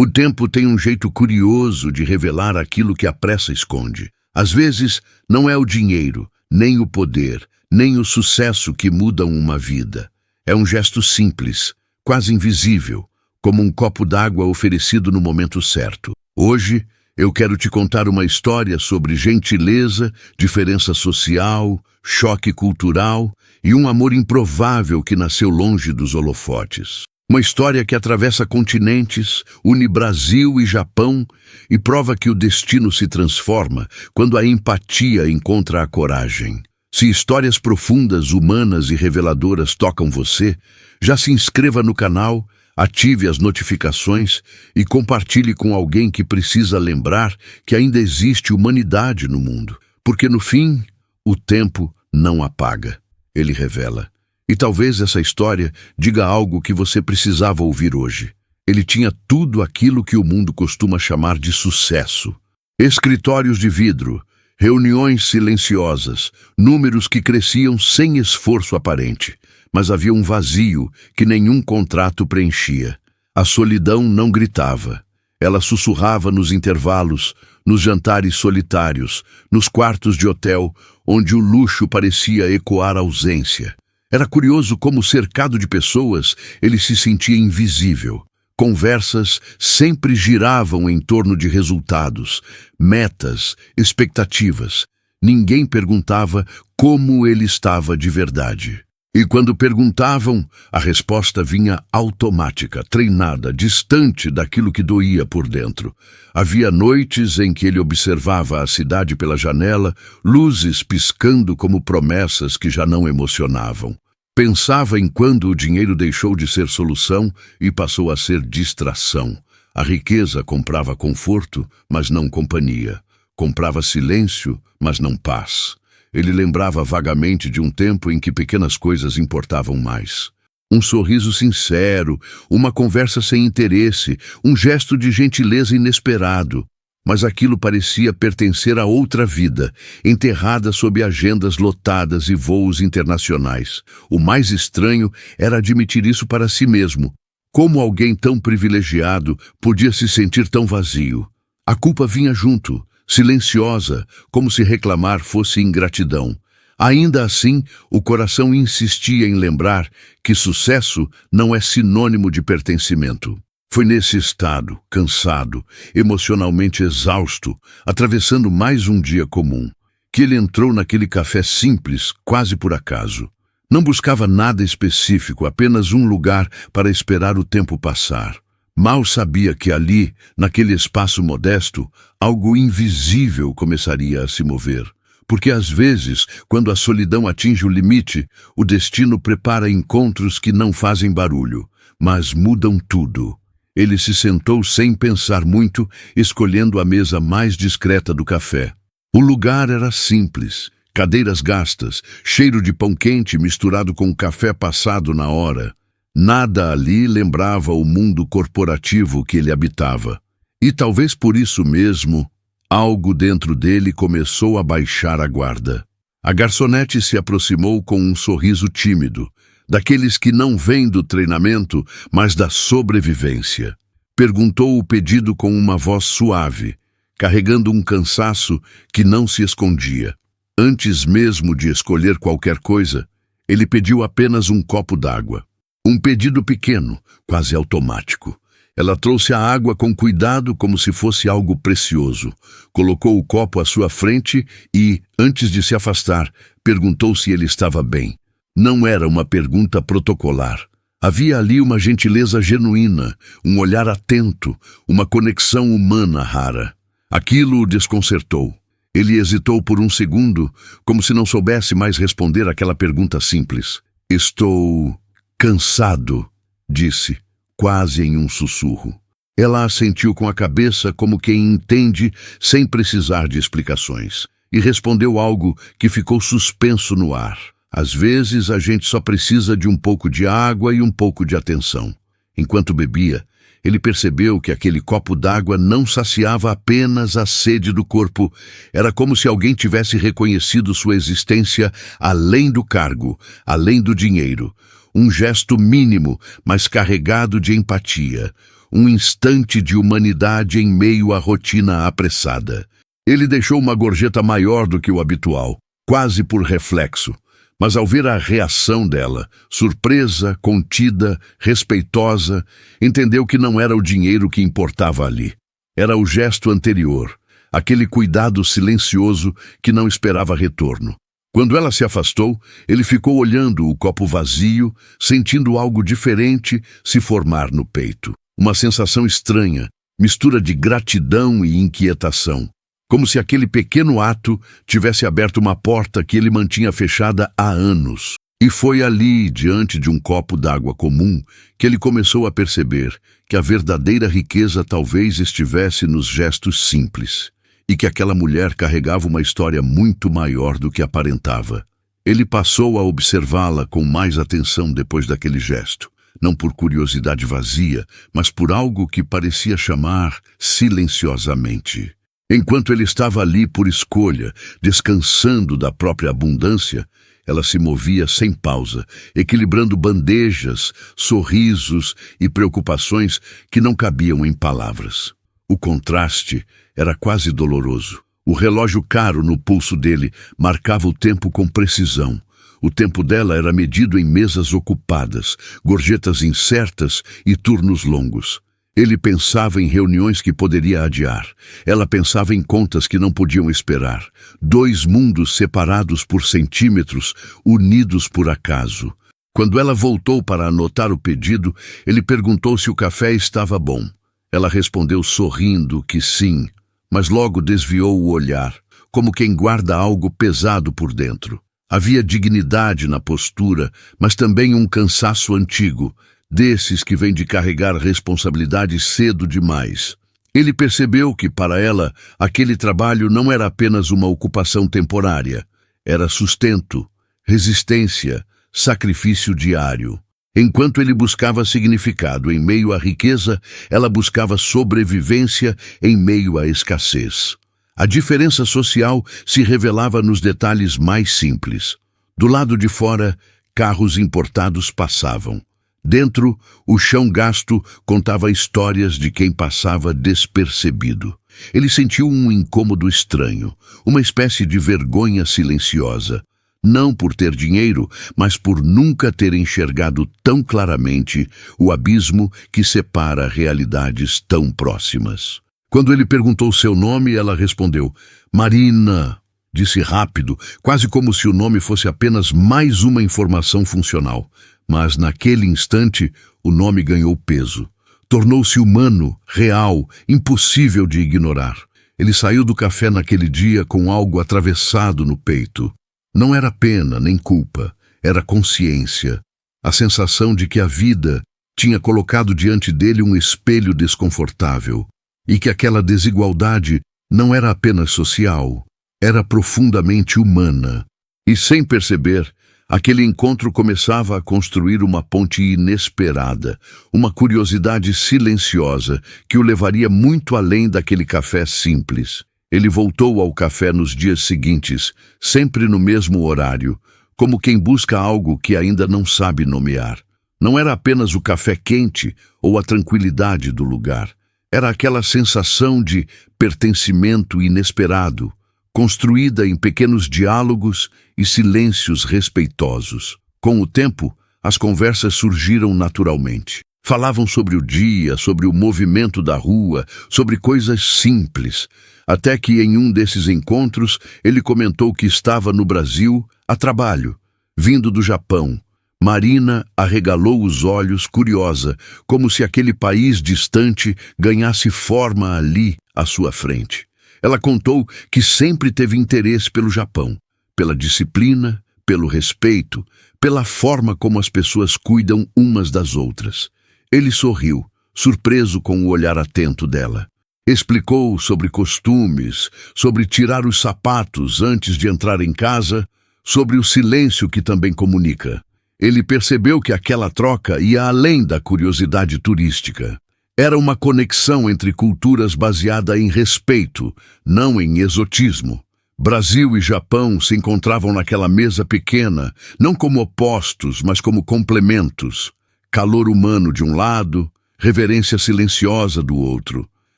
O tempo tem um jeito curioso de revelar aquilo que a pressa esconde. Às vezes, não é o dinheiro, nem o poder, nem o sucesso que mudam uma vida. É um gesto simples, quase invisível, como um copo d'água oferecido no momento certo. Hoje, eu quero te contar uma história sobre gentileza, diferença social, choque cultural e um amor improvável que nasceu longe dos holofotes. Uma história que atravessa continentes, une Brasil e Japão e prova que o destino se transforma quando a empatia encontra a coragem. Se histórias profundas, humanas e reveladoras tocam você, já se inscreva no canal, ative as notificações e compartilhe com alguém que precisa lembrar que ainda existe humanidade no mundo. Porque no fim, o tempo não apaga, ele revela. E talvez essa história diga algo que você precisava ouvir hoje. Ele tinha tudo aquilo que o mundo costuma chamar de sucesso. Escritórios de vidro, reuniões silenciosas, números que cresciam sem esforço aparente. Mas havia um vazio que nenhum contrato preenchia. A solidão não gritava. Ela sussurrava nos intervalos, nos jantares solitários, nos quartos de hotel, onde o luxo parecia ecoar a ausência. Era curioso como, cercado de pessoas, ele se sentia invisível. Conversas sempre giravam em torno de resultados, metas, expectativas. Ninguém perguntava como ele estava de verdade. E quando perguntavam, a resposta vinha automática, treinada, distante daquilo que doía por dentro. Havia noites em que ele observava a cidade pela janela, luzes piscando como promessas que já não emocionavam. Pensava em quando o dinheiro deixou de ser solução e passou a ser distração. A riqueza comprava conforto, mas não companhia. Comprava silêncio, mas não paz. Ele lembrava vagamente de um tempo em que pequenas coisas importavam mais. Um sorriso sincero, uma conversa sem interesse, um gesto de gentileza inesperado. Mas aquilo parecia pertencer a outra vida, enterrada sob agendas lotadas e voos internacionais. O mais estranho era admitir isso para si mesmo. Como alguém tão privilegiado podia se sentir tão vazio? A culpa vinha junto, silenciosa, como se reclamar fosse ingratidão. Ainda assim, o coração insistia em lembrar que sucesso não é sinônimo de pertencimento. Foi nesse estado, cansado, emocionalmente exausto, atravessando mais um dia comum, que ele entrou naquele café simples, quase por acaso. Não buscava nada específico, apenas um lugar para esperar o tempo passar. Mal sabia que ali, naquele espaço modesto, algo invisível começaria a se mover. Porque às vezes, quando a solidão atinge o limite, o destino prepara encontros que não fazem barulho, mas mudam tudo. Ele se sentou sem pensar muito, escolhendo a mesa mais discreta do café. O lugar era simples, cadeiras gastas, cheiro de pão quente misturado com café passado na hora. Nada ali lembrava o mundo corporativo que ele habitava. E talvez por isso mesmo, algo dentro dele começou a baixar a guarda. A garçonete se aproximou com um sorriso tímido, daqueles que não vêm do treinamento, mas da sobrevivência. Perguntou o pedido com uma voz suave, carregando um cansaço que não se escondia. Antes mesmo de escolher qualquer coisa, ele pediu apenas um copo d'água. Um pedido pequeno, quase automático. Ela trouxe a água com cuidado como se fosse algo precioso. Colocou o copo à sua frente e, antes de se afastar, perguntou se ele estava bem. Não era uma pergunta protocolar. Havia ali uma gentileza genuína, um olhar atento, uma conexão humana rara. Aquilo o desconcertou. Ele hesitou por um segundo, como se não soubesse mais responder aquela pergunta simples. "Estou cansado", disse, quase em um sussurro. Ela assentiu com a cabeça como quem entende sem precisar de explicações, e respondeu algo que ficou suspenso no ar. Às vezes a gente só precisa de um pouco de água e um pouco de atenção. Enquanto bebia, ele percebeu que aquele copo d'água não saciava apenas a sede do corpo. Era como se alguém tivesse reconhecido sua existência além do cargo, além do dinheiro. Um gesto mínimo, mas carregado de empatia. um instante de humanidade em meio à rotina apressada. Ele deixou uma gorjeta maior do que o habitual, quase por reflexo, mas ao ver a reação dela, surpresa, contida, respeitosa, entendeu que não era o dinheiro que importava ali. Era o gesto anterior, aquele cuidado silencioso que não esperava retorno. Quando ela se afastou, ele ficou olhando o copo vazio, sentindo algo diferente se formar no peito. Uma sensação estranha, mistura de gratidão e inquietação. Como se aquele pequeno ato tivesse aberto uma porta que ele mantinha fechada há anos. E foi ali, diante de um copo d'água comum, que ele começou a perceber que a verdadeira riqueza talvez estivesse nos gestos simples, e que aquela mulher carregava uma história muito maior do que aparentava. Ele passou a observá-la com mais atenção depois daquele gesto, não por curiosidade vazia, mas por algo que parecia chamar silenciosamente. Enquanto ele estava ali por escolha, descansando da própria abundância, ela se movia sem pausa, equilibrando bandejas, sorrisos e preocupações que não cabiam em palavras. O contraste era quase doloroso. O relógio caro no pulso dele marcava o tempo com precisão. O tempo dela era medido em mesas ocupadas, gorjetas incertas e turnos longos. Ele pensava em reuniões que poderia adiar. Ela pensava em contas que não podiam esperar. Dois mundos separados por centímetros, unidos por acaso. Quando ela voltou para anotar o pedido, ele perguntou se o café estava bom. Ela respondeu sorrindo que sim, mas logo desviou o olhar, como quem guarda algo pesado por dentro. Havia dignidade na postura, mas também um cansaço antigo, desses que vêm de carregar responsabilidade cedo demais. Ele percebeu que, para ela, aquele trabalho não era apenas uma ocupação temporária. Era sustento, resistência, sacrifício diário. Enquanto ele buscava significado em meio à riqueza, ela buscava sobrevivência em meio à escassez. A diferença social se revelava nos detalhes mais simples. Do lado de fora, carros importados passavam. Dentro, o chão gasto contava histórias de quem passava despercebido. Ele sentiu um incômodo estranho, uma espécie de vergonha silenciosa. Não por ter dinheiro, mas por nunca ter enxergado tão claramente o abismo que separa realidades tão próximas. Quando ele perguntou seu nome, ela respondeu, Marina, disse rápido, quase como se o nome fosse apenas mais uma informação funcional. Mas naquele instante, o nome ganhou peso. Tornou-se humano, real, impossível de ignorar. Ele saiu do café naquele dia com algo atravessado no peito. Não era pena nem culpa, era consciência. A sensação de que a vida tinha colocado diante dele um espelho desconfortável e que aquela desigualdade não era apenas social, era profundamente humana. E sem perceber, aquele encontro começava a construir uma ponte inesperada, uma curiosidade silenciosa que o levaria muito além daquele café simples. Ele voltou ao café nos dias seguintes, sempre no mesmo horário, como quem busca algo que ainda não sabe nomear. Não era apenas o café quente ou a tranquilidade do lugar. Era aquela sensação de pertencimento inesperado, construída em pequenos diálogos e silêncios respeitosos. Com o tempo, as conversas surgiram naturalmente. Falavam sobre o dia, sobre o movimento da rua, sobre coisas simples, até que em um desses encontros ele comentou que estava no Brasil a trabalho, vindo do Japão. Marina arregalou os olhos, curiosa, como se aquele país distante ganhasse forma ali à sua frente. Ela contou que sempre teve interesse pelo Japão, pela disciplina, pelo respeito, pela forma como as pessoas cuidam umas das outras. Ele sorriu, surpreso com o olhar atento dela. Explicou sobre costumes, sobre tirar os sapatos antes de entrar em casa, sobre o silêncio que também comunica. Ele percebeu que aquela troca ia além da curiosidade turística. Era uma conexão entre culturas baseada em respeito, não em exotismo. Brasil e Japão se encontravam naquela mesa pequena, não como opostos, mas como complementos. Calor humano de um lado, reverência silenciosa do outro.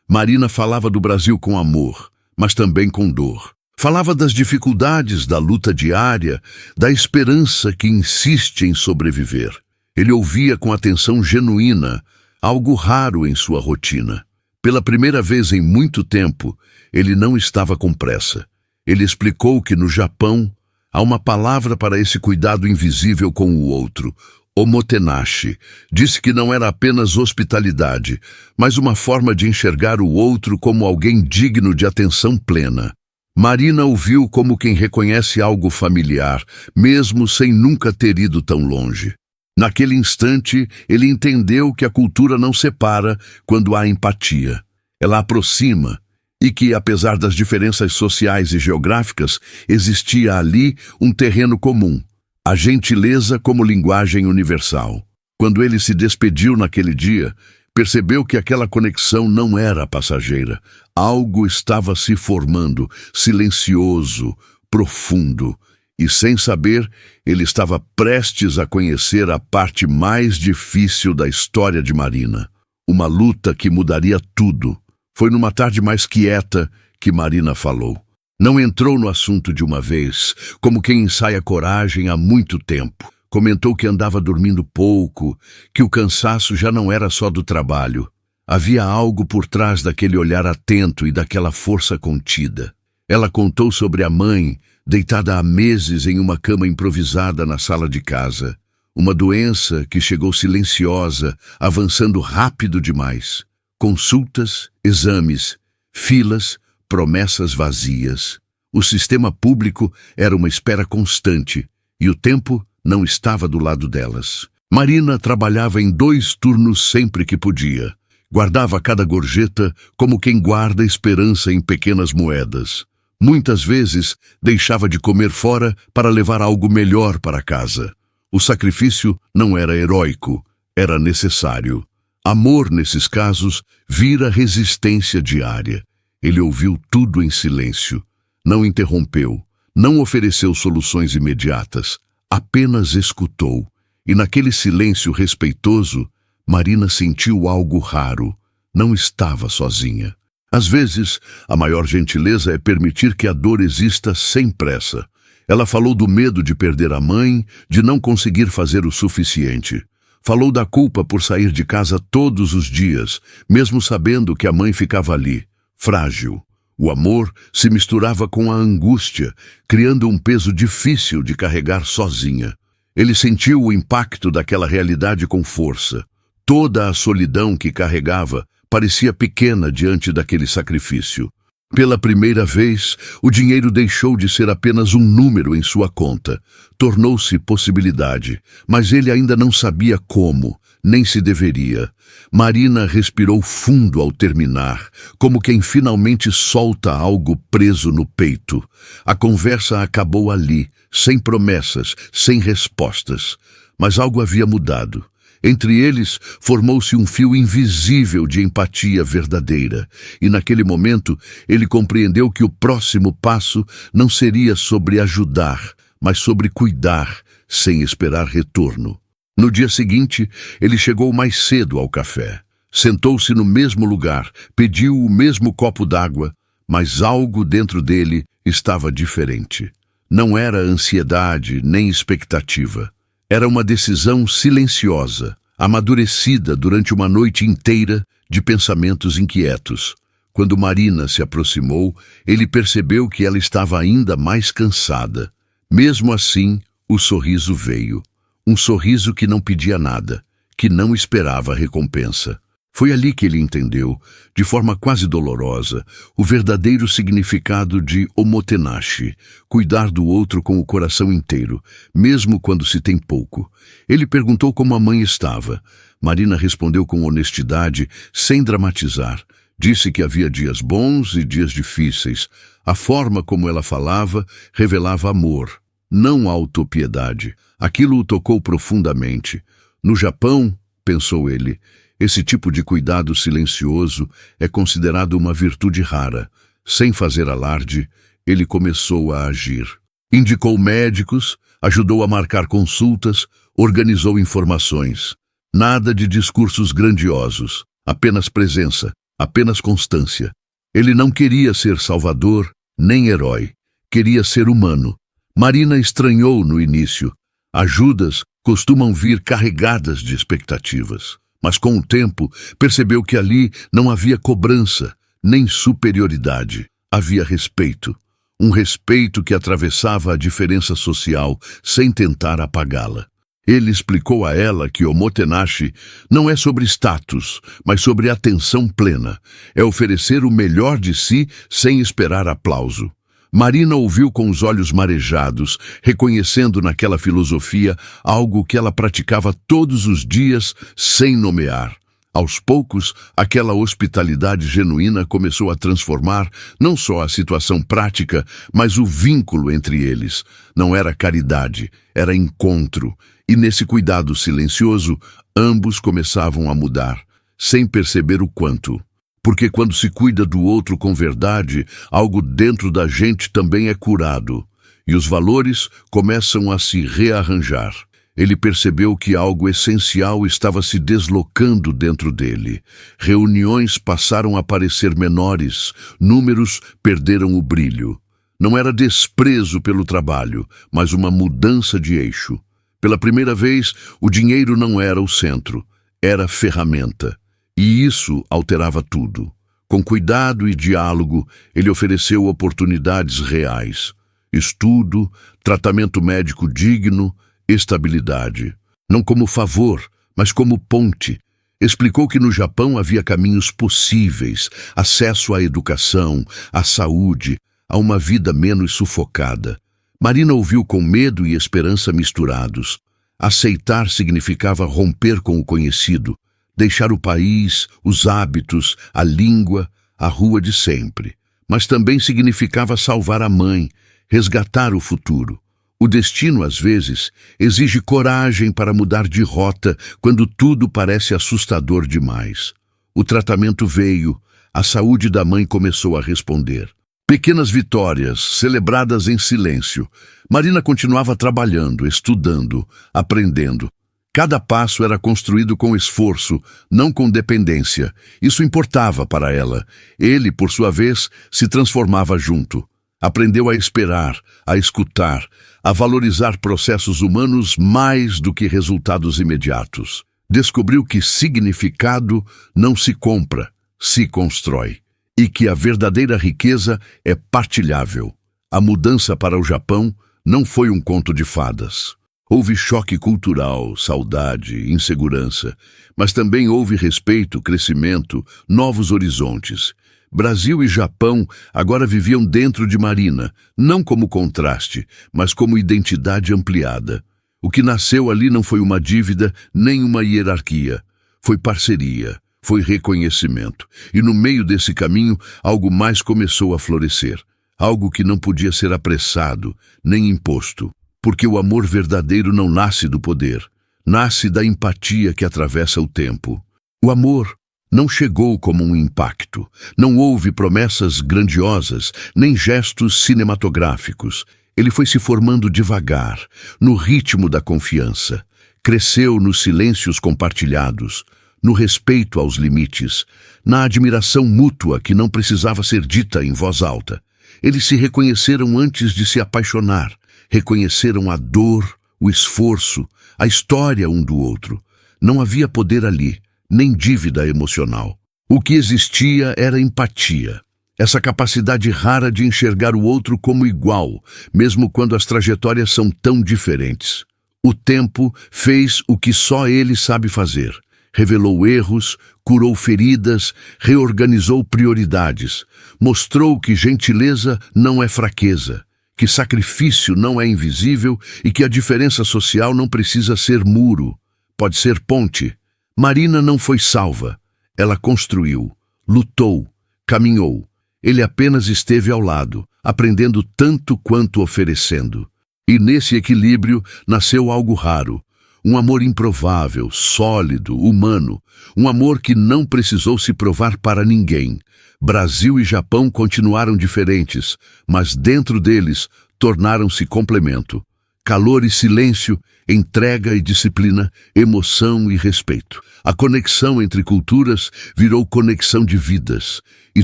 Marina falava do Brasil com amor, mas também com dor. Falava das dificuldades da luta diária, da esperança que insiste em sobreviver. Ele ouvia com atenção genuína, algo raro em sua rotina. Pela primeira vez em muito tempo, ele não estava com pressa. Ele explicou que no Japão há uma palavra para esse cuidado invisível com o outro, omotenashi. Disse que não era apenas hospitalidade, mas uma forma de enxergar o outro como alguém digno de atenção plena. Marina ouviu como quem reconhece algo familiar, mesmo sem nunca ter ido tão longe. Naquele instante, ele entendeu que a cultura não separa quando há empatia. Ela aproxima, e que, apesar das diferenças sociais e geográficas, existia ali um terreno comum, a gentileza como linguagem universal. Quando ele se despediu naquele dia, percebeu que aquela conexão não era passageira. Algo estava se formando, silencioso, profundo. E sem saber, ele estava prestes a conhecer a parte mais difícil da história de Marina. Uma luta que mudaria tudo. Foi numa tarde mais quieta que Marina falou. Não entrou no assunto de uma vez, como quem ensaia coragem há muito tempo. Comentou que andava dormindo pouco, que o cansaço já não era só do trabalho. Havia algo por trás daquele olhar atento e daquela força contida. Ela contou sobre a mãe, deitada há meses em uma cama improvisada na sala de casa. Uma doença que chegou silenciosa, avançando rápido demais. Consultas, exames, filas, promessas vazias. O sistema público era uma espera constante, e o tempo não estava do lado delas. Marina trabalhava em 2 turnos sempre que podia. Guardava cada gorjeta como quem guarda esperança em pequenas moedas. Muitas vezes deixava de comer fora para levar algo melhor para casa. O sacrifício não era heróico, era necessário. Amor, nesses casos, vira resistência diária. Ele ouviu tudo em silêncio. Não interrompeu, não ofereceu soluções imediatas. Apenas escutou, e naquele silêncio respeitoso, Marina sentiu algo raro. Não estava sozinha. Às vezes, a maior gentileza é permitir que a dor exista sem pressa. Ela falou do medo de perder a mãe, de não conseguir fazer o suficiente. Falou da culpa por sair de casa todos os dias, mesmo sabendo que a mãe ficava ali, frágil. O amor se misturava com a angústia, criando um peso difícil de carregar sozinha. Ele sentiu o impacto daquela realidade com força. Toda a solidão que carregava parecia pequena diante daquele sacrifício. Pela primeira vez, o dinheiro deixou de ser apenas um número em sua conta. Tornou-se possibilidade, mas ele ainda não sabia como, nem se deveria. Marina respirou fundo ao terminar, como quem finalmente solta algo preso no peito. A conversa acabou ali, sem promessas, sem respostas. Mas algo havia mudado. Entre eles, formou-se um fio invisível de empatia verdadeira, e naquele momento ele compreendeu que o próximo passo não seria sobre ajudar, mas sobre cuidar, sem esperar retorno. No dia seguinte, ele chegou mais cedo ao café. Sentou-se no mesmo lugar, pediu o mesmo copo d'água, mas algo dentro dele estava diferente. Não era ansiedade nem expectativa. Era uma decisão silenciosa, amadurecida durante uma noite inteira de pensamentos inquietos. Quando Marina se aproximou, ele percebeu que ela estava ainda mais cansada. Mesmo assim, o sorriso veio. Um sorriso que não pedia nada, que não esperava recompensa. Foi ali que ele entendeu, de forma quase dolorosa, o verdadeiro significado de omotenashi, cuidar do outro com o coração inteiro, mesmo quando se tem pouco. Ele perguntou como a mãe estava. Marina respondeu com honestidade, sem dramatizar. Disse que havia dias bons e dias difíceis. A forma como ela falava revelava amor, não autopiedade. Aquilo o tocou profundamente. No Japão, pensou ele, esse tipo de cuidado silencioso é considerado uma virtude rara. Sem fazer alarde, ele começou a agir. Indicou médicos, ajudou a marcar consultas, organizou informações. Nada de discursos grandiosos, apenas presença, apenas constância. Ele não queria ser salvador, nem herói. Queria ser humano. Marina estranhou no início. Ajudas costumam vir carregadas de expectativas. Mas com o tempo, percebeu que ali não havia cobrança, nem superioridade. Havia respeito. Um respeito que atravessava a diferença social sem tentar apagá-la. Ele explicou a ela que omotenashi não é sobre status, mas sobre atenção plena. É oferecer o melhor de si sem esperar aplauso. Marina ouviu com os olhos marejados, reconhecendo naquela filosofia algo que ela praticava todos os dias sem nomear. Aos poucos, aquela hospitalidade genuína começou a transformar não só a situação prática, mas o vínculo entre eles. Não era caridade, era encontro. E nesse cuidado silencioso, ambos começavam a mudar, sem perceber o quanto. Porque quando se cuida do outro com verdade, algo dentro da gente também é curado. E os valores começam a se rearranjar. Ele percebeu que algo essencial estava se deslocando dentro dele. Reuniões passaram a parecer menores, números perderam o brilho. Não era desprezo pelo trabalho, mas uma mudança de eixo. Pela primeira vez, o dinheiro não era o centro, era ferramenta. E isso alterava tudo. Com cuidado e diálogo, ele ofereceu oportunidades reais. Estudo, tratamento médico digno, estabilidade. Não como favor, mas como ponte. Explicou que no Japão havia caminhos possíveis, acesso à educação, à saúde, a uma vida menos sufocada. Marina ouviu com medo e esperança misturados. Aceitar significava romper com o conhecido, deixar o país, os hábitos, a língua, a rua de sempre. Mas também significava salvar a mãe, resgatar o futuro. O destino, às vezes, exige coragem para mudar de rota quando tudo parece assustador demais. O tratamento veio, a saúde da mãe começou a responder. Pequenas vitórias, celebradas em silêncio. Marina continuava trabalhando, estudando, aprendendo. Cada passo era construído com esforço, não com dependência. Isso importava para ela. Ele, por sua vez, se transformava junto. Aprendeu a esperar, a escutar, a valorizar processos humanos mais do que resultados imediatos. Descobriu que significado não se compra, se constrói. E que a verdadeira riqueza é partilhável. A mudança para o Japão não foi um conto de fadas. Houve choque cultural, saudade, insegurança, mas também houve respeito, crescimento, novos horizontes. Brasil e Japão agora viviam dentro de Marina, não como contraste, mas como identidade ampliada. O que nasceu ali não foi uma dívida, nem uma hierarquia. Foi parceria, foi reconhecimento. E no meio desse caminho, algo mais começou a florescer. Algo que não podia ser apressado, nem imposto. Porque o amor verdadeiro não nasce do poder, nasce da empatia que atravessa o tempo. O amor não chegou como um impacto, não houve promessas grandiosas, nem gestos cinematográficos. Ele foi se formando devagar, no ritmo da confiança. Cresceu nos silêncios compartilhados, no respeito aos limites, na admiração mútua que não precisava ser dita em voz alta. Eles se reconheceram antes de se apaixonar. Reconheceram a dor, o esforço, a história um do outro. Não havia poder ali, nem dívida emocional. O que existia era empatia. Essa capacidade rara de enxergar o outro como igual, mesmo quando as trajetórias são tão diferentes. O tempo fez o que só ele sabe fazer. Revelou erros, curou feridas, reorganizou prioridades. Mostrou que gentileza não é fraqueza, que sacrifício não é invisível e que a diferença social não precisa ser muro, pode ser ponte. Marina não foi salva. Ela construiu, lutou, caminhou. Ele apenas esteve ao lado, aprendendo tanto quanto oferecendo. E nesse equilíbrio nasceu algo raro. Um amor improvável, sólido, humano. Um amor que não precisou se provar para ninguém. Brasil e Japão continuaram diferentes, mas dentro deles tornaram-se complemento. calor e silêncio, entrega e disciplina, emoção e respeito. A conexão entre culturas virou conexão de vidas, e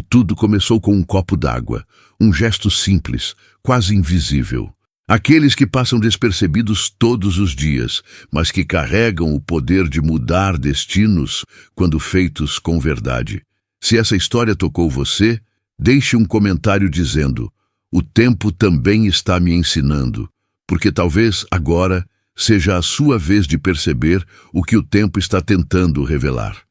tudo começou com um copo d'água, um gesto simples, quase invisível. Aqueles que passam despercebidos todos os dias, mas que carregam o poder de mudar destinos quando feitos com verdade. Se essa história tocou você, deixe um comentário dizendo: o tempo também está me ensinando, porque talvez agora seja a sua vez de perceber o que o tempo está tentando revelar.